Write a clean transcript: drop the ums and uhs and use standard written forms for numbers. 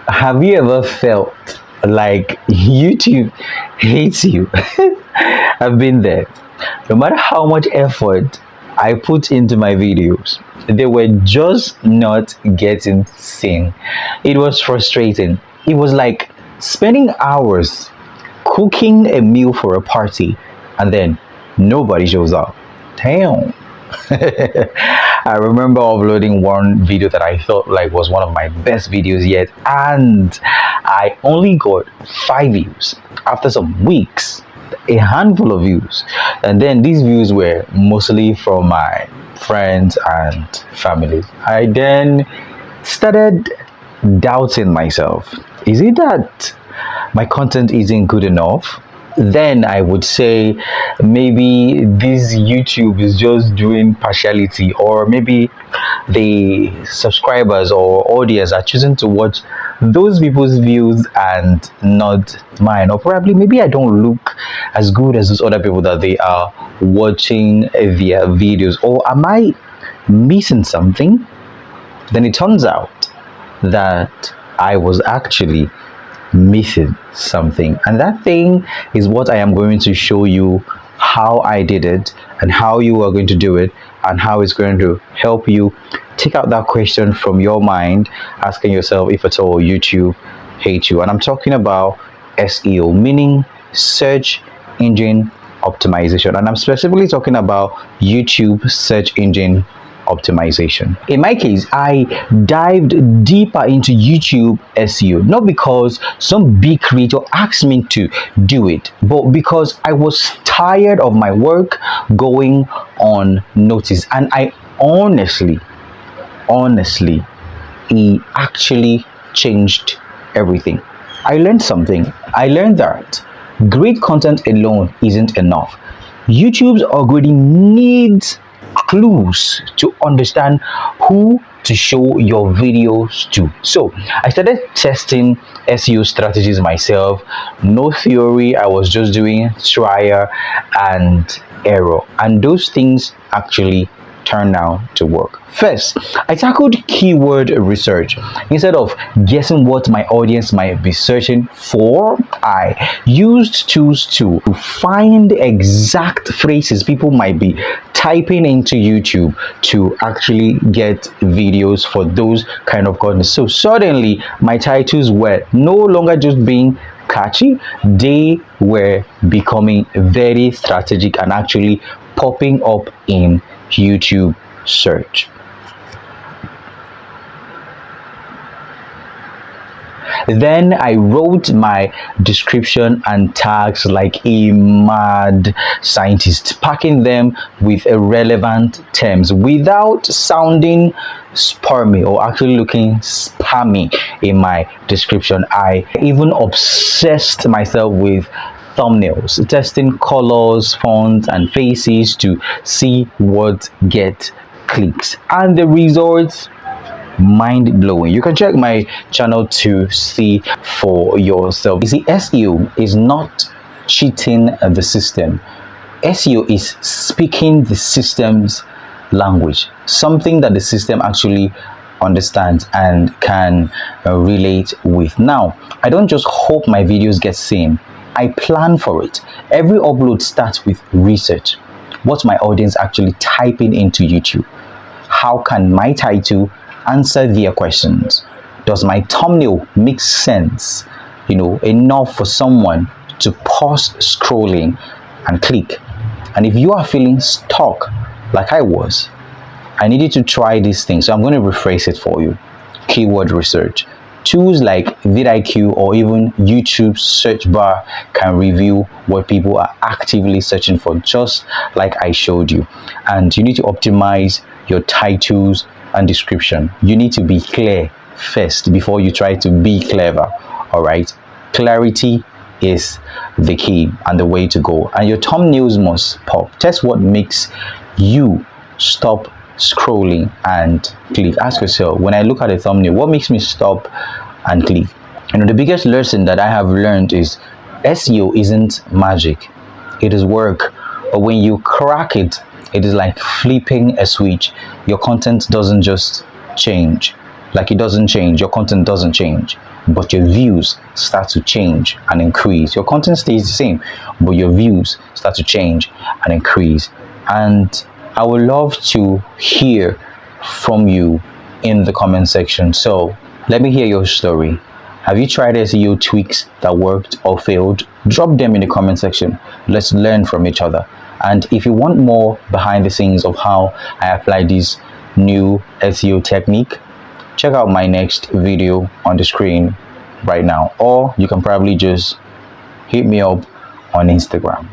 Have you ever felt like YouTube hates you? I've been there. No matter how much effort I put into my videos, they were just not getting seen. It was frustrating. It was like spending hours cooking a meal for a party and then nobody shows up. Damn. I remember uploading one video that I thought like was one of my best videos yet, and I only got 5 views after some weeks, a handful of views, and then these views were mostly from my friends and family. I then started doubting myself. Is it that my content isn't good enough? Then I would say maybe this YouTube is just doing partiality, or maybe the subscribers or audience are choosing to watch those people's views and not mine, or probably maybe I don't look as good as those other people that they are watching their videos, or am I missing something? Then it turns out that I was actually missing something, and that thing is what I am going to show you how I did it, and how you are going to do it, and how it's going to help you take out that question from your mind, asking yourself if at all YouTube hates you. And I'm talking about SEO, meaning search engine optimization, and I'm specifically talking about YouTube search engine optimization. In my case, I dived deeper into YouTube SEO, not because some big creator asked me to do it, but because I was tired of my work going unnoticed. And I honestly, it actually changed everything. I learned something. I learned that great content alone isn't enough. YouTube's algorithm needs clues to understand who to show your videos to. So I started testing SEO strategies myself. No theory, I was just doing trial and error, and those things actually turned out to work. First, I tackled keyword research. Instead of guessing what my audience might be searching for, I used tools to find exact phrases people might be typing into YouTube to actually get videos for those kind of content. So suddenly my titles were no longer just being catchy, they were becoming very strategic and actually popping up in YouTube search. Then I wrote my description and tags like a mad scientist, packing them with relevant terms without sounding spammy or actually looking spammy in my description. I even obsessed myself with thumbnails, testing colors, fonts, and faces to see what get clicks, and the results mind-blowing. You can check my channel to see for yourself. You see, SEO is not cheating the system. SEO is speaking the system's language, something that the system actually understands and can relate with. Now, I don't just hope my videos get seen, I plan for it. Every upload starts with research. What's my audience actually typing into YouTube? How can my title answer their questions? Does my thumbnail make sense, enough for someone to pause scrolling and click? And if you are feeling stuck like I was, I needed to try these things. So I'm going to rephrase it for you. Keyword research. Tools like vidIQ or even YouTube search bar can reveal what people are actively searching for, just like I showed you. And you need to optimize your titles and description. You need to be clear first before you try to be clever. All right, clarity is the key and the way to go. And your thumbnails must pop. Test what makes you stop scrolling and click. Ask yourself, when I look at a thumbnail, what makes me stop and click? The biggest lesson that I have learned is SEO isn't magic, it is work. But when you crack it, it is like flipping a switch. Your content doesn't just change, like it doesn't change, your content doesn't change, but your views start to change and increase. Your content stays the same, but your views start to change and increase. And I would love to hear from you in the comment section. So let me hear your story. Have you tried SEO tweaks that worked or failed? Drop them in the comment section. Let's learn from each other. And if you want more behind the scenes of how I apply this new SEO technique, check out my next video on the screen right now, or you can probably just hit me up on Instagram.